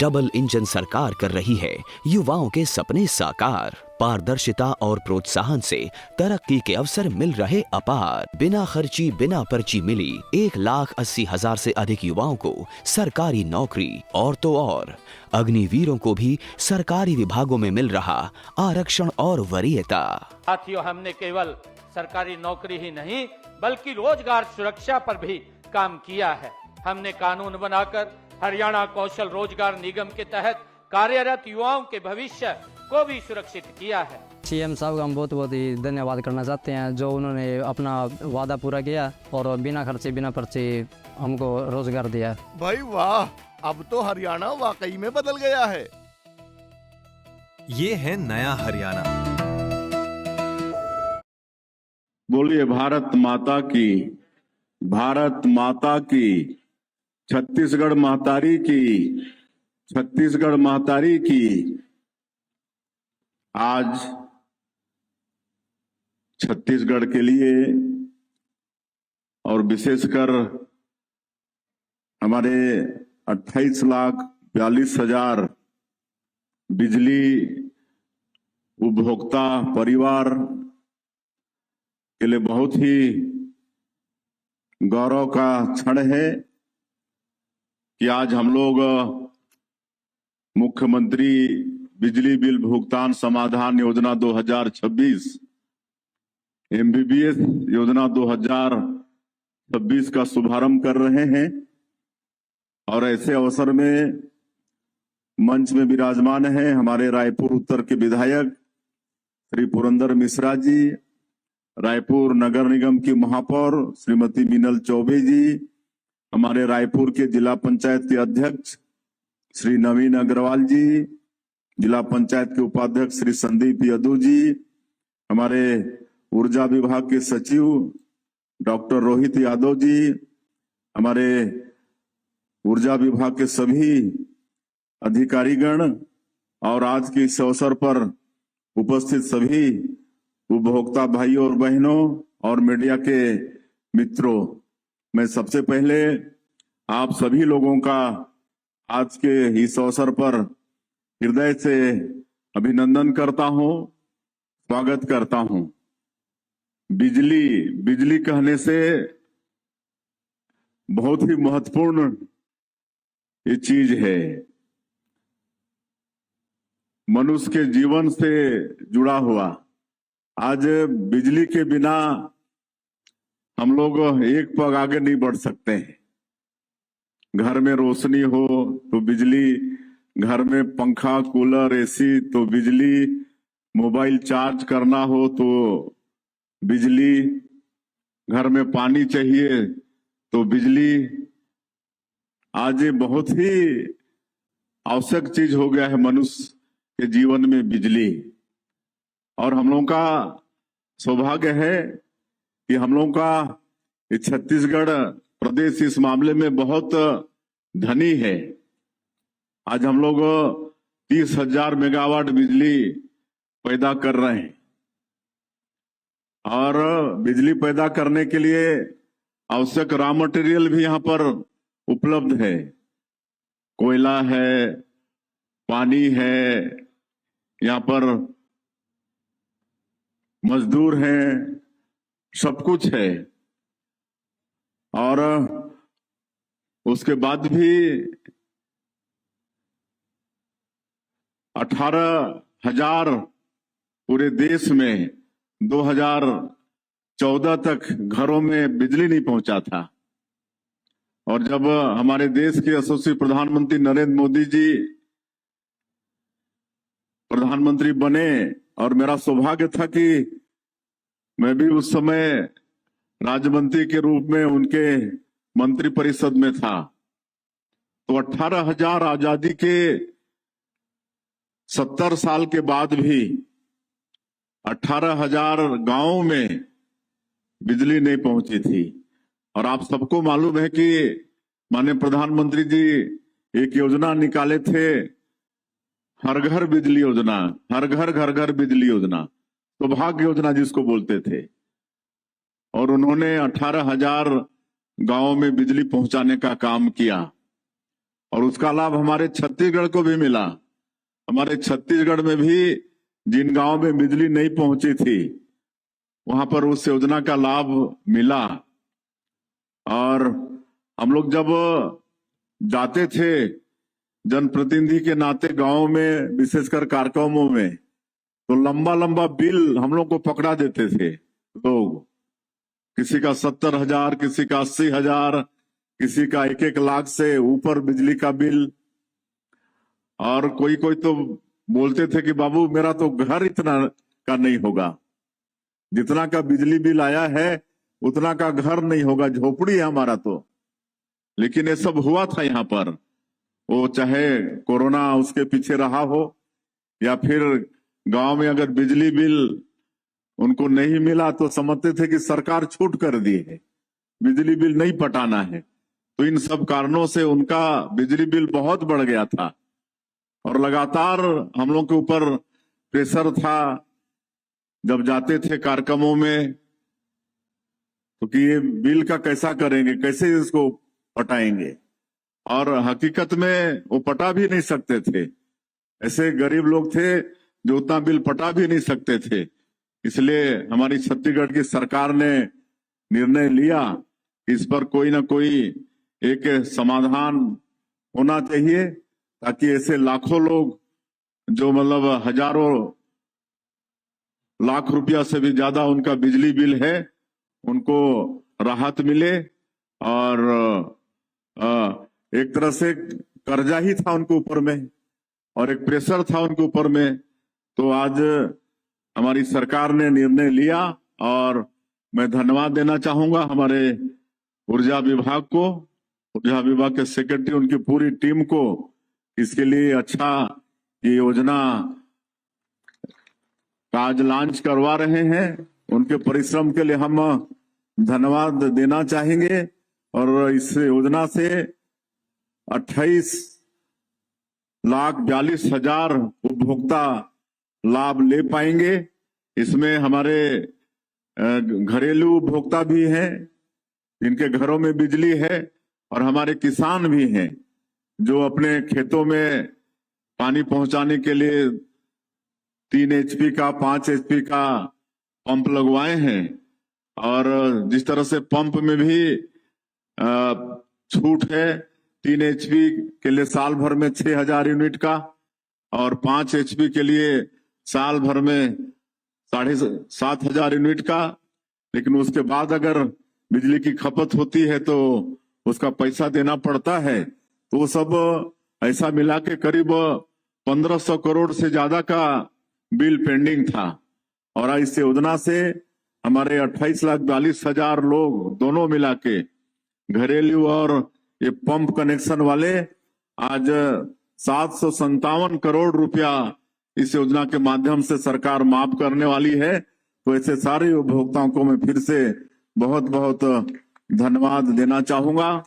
Double engine सरकार कर रही है युवाओं के सपने साकार। पारदर्शिता और प्रोत्साहन से तरक्की के अवसर मिल रहे अपार। बिना खर्ची बिना पर्ची मिली 1,80,000 से अधिक युवाओं को सरकारी नौकरी। और तो और अग्निवीरों को भी सरकारी विभागों में मिल रहा आरक्षण और वरीयता। साथियों, हमने केवल सरकारी नौकरी ही नहीं बल्कि रोजगार सुरक्षा पर भी काम किया है। हमने कानून बनाकर हरियाणा कौशल रोजगार निगम के तहत कार्यरत युवाओं के भविष्य को भी सुरक्षित किया है। सीएम साहब का हम बहुत बहुत ही धन्यवाद करना चाहते हैं, जो उन्होंने अपना वादा पूरा किया और बिना खर्चे बिना पर्चे हमको रोजगार दिया। भाई वाह, अब तो हरियाणा वाकई में बदल गया है। ये है नया हरियाणा। बोलिए भारत माता की, भारत माता की, छत्तीसगढ़ महतारी की, छत्तीसगढ़ महतारी की। आज छत्तीसगढ़ के लिए और विशेषकर हमारे 28,42,000 बिजली उपभोक्ता परिवार के लिए बहुत ही गौरव का क्षण है कि आज हम लोग मुख्यमंत्री बिजली बिल भुगतान समाधान योजना 2026 MBBS योजना 2026 का शुभारंभ कर रहे हैं। और ऐसे अवसर में मंच में विराजमान हैं हमारे रायपुर उत्तर के विधायक श्री पुरंदर मिश्रा जी, रायपुर नगर निगम की महापौर श्रीमती मीनल चौबे जी, हमारे रायपुर के जिला पंचायत के अध्यक्ष श्री नवीन अग्रवाल जी, जिला पंचायत के उपाध्यक्ष श्री संदीप यादव जी, हमारे ऊर्जा विभाग के सचिव डॉक्टर रोहित यादव जी, हमारे ऊर्जा विभाग के सभी अधिकारीगण और आज के इस अवसर पर उपस्थित सभी उपभोक्ता भाइयों और बहनों और मीडिया के मित्रों, मैं सबसे पहले आप सभी लोगों का आज के इस अवसर पर हृदय से अभिनंदन करता हूं, स्वागत करता हूं। बिजली कहने से बहुत ही महत्वपूर्ण ये चीज है, मनुष्य के जीवन से जुड़ा हुआ। आज बिजली के बिना हम लोग एक पग आगे नहीं बढ़ सकते हैं। घर में रोशनी हो तो बिजली, घर में पंखा कूलर एसी तो बिजली, मोबाइल चार्ज करना हो तो बिजली, घर में पानी चाहिए तो बिजली। आज ये बहुत ही आवश्यक चीज हो गया है मनुष्य के जीवन में बिजली। और हम लोगों का सौभाग्य है कि हम लोगों का ये छत्तीसगढ़ प्रदेश इस मामले में बहुत धनी है। आज हम लोग 30,000 मेगावाट बिजली पैदा कर रहे हैं और बिजली पैदा करने के लिए आवश्यक रॉ मटेरियल भी यहाँ पर उपलब्ध है। कोयला है, पानी है, यहाँ पर मजदूर हैं, सब कुछ है। और उसके बाद भी 18,000 पूरे देश में 2014 तक घरों में बिजली नहीं पहुंचा था। और जब हमारे देश के यशस्वी प्रधानमंत्री नरेंद्र मोदी जी प्रधानमंत्री बने और मेरा सौभाग्य था कि मैं भी उस समय राज्य मंत्री के रूप में उनके मंत्री परिषद में था, तो 18,000 आजादी के 70 साल के बाद भी 18,000 गांवों में बिजली नहीं पहुंची थी। और आप सबको मालूम है कि माननीय प्रधानमंत्री जी एक योजना निकाले थे, हर घर बिजली योजना, हर घर घर घर बिजली योजना, सौभाग्य योजना जिसको बोलते थे। और उन्होंने 18,000 गांवों में बिजली पहुंचाने का काम किया। और उसका लाभ हमारे छत्तीसगढ़ को भी मिला। हमारे छत्तीसगढ़ में भी जिन गांव में बिजली नहीं पहुंची थी वहां पर उस योजना का लाभ मिला। और हम लोग जब जाते थे जनप्रतिनिधि के नाते गांव में, विशेषकर कार्यक्रमों में, तो लंबा लंबा बिल हम लोग को पकड़ा देते थे लोग। किसी का 70,000, किसी का 80,000, किसी का 1-1 लाख से ऊपर बिजली का बिल। और कोई कोई तो बोलते थे कि बाबू मेरा तो घर इतना का नहीं होगा, जितना का बिजली बिल आया है उतना का घर नहीं होगा, झोपड़ी है हमारा तो। लेकिन ये सब हुआ था यहाँ पर, वो चाहे कोरोना उसके पीछे रहा हो या फिर गांव में अगर बिजली बिल उनको नहीं मिला तो समझते थे कि सरकार छूट कर दी है, बिजली बिल नहीं पटाना है। तो इन सब कारणों से उनका बिजली बिल बहुत बढ़ गया था और लगातार हम लोग के ऊपर प्रेशर था जब जाते थे कार्यक्रमों में, तो कि ये बिल का कैसा करेंगे, कैसे इसको पटाएंगे। और हकीकत में वो पटा भी नहीं सकते थे। ऐसे गरीब लोग थे जो उतना बिल पटा भी नहीं सकते थे। इसलिए हमारी छत्तीसगढ़ की सरकार ने निर्णय लिया कि इस पर कोई ना कोई एक समाधान होना चाहिए, ताकि ऐसे लाखों लोग जो मतलब हजारों लाख रुपया से भी ज्यादा उनका बिजली बिल है, उनको राहत मिले। और एक तरह से कर्जा ही था उनके ऊपर में और एक प्रेशर था उनके ऊपर में। तो आज हमारी सरकार ने निर्णय लिया और मैं धन्यवाद देना चाहूंगा हमारे ऊर्जा विभाग को, ऊर्जा विभाग के सेक्रेटरी, उनकी पूरी टीम को। इसके लिए अच्छा ये योजना का आज लॉन्च करवा रहे हैं, उनके परिश्रम के लिए हम धन्यवाद देना चाहेंगे। और इस योजना से 28,42,000 उपभोक्ता लाभ ले पाएंगे। इसमें हमारे घरेलू उपभोक्ता भी हैं जिनके घरों में बिजली है, और हमारे किसान भी हैं जो अपने खेतों में पानी पहुंचाने के लिए 3 HP का 5 HP का पंप लगवाए हैं। और जिस तरह से पंप में भी छूट है, 3 HP के लिए साल भर में 6,000 यूनिट का, और 5 HP के लिए साल भर में 7,500 यूनिट का। लेकिन उसके बाद अगर बिजली की खपत होती है तो उसका पैसा देना पड़ता है। तो वो सब ऐसा मिला के करीब 1,500 करोड़ से ज्यादा का बिल पेंडिंग था। और इस योजना से हमारे 28,42,000 लोग दोनों मिला के, घरेलू और ये पंप कनेक्शन वाले, आज 757 करोड़ रुपया इस योजना के माध्यम से सरकार माफ करने वाली है। तो ऐसे सारे उपभोक्ताओं को मैं फिर से बहुत बहुत धन्यवाद देना चाहूंगा।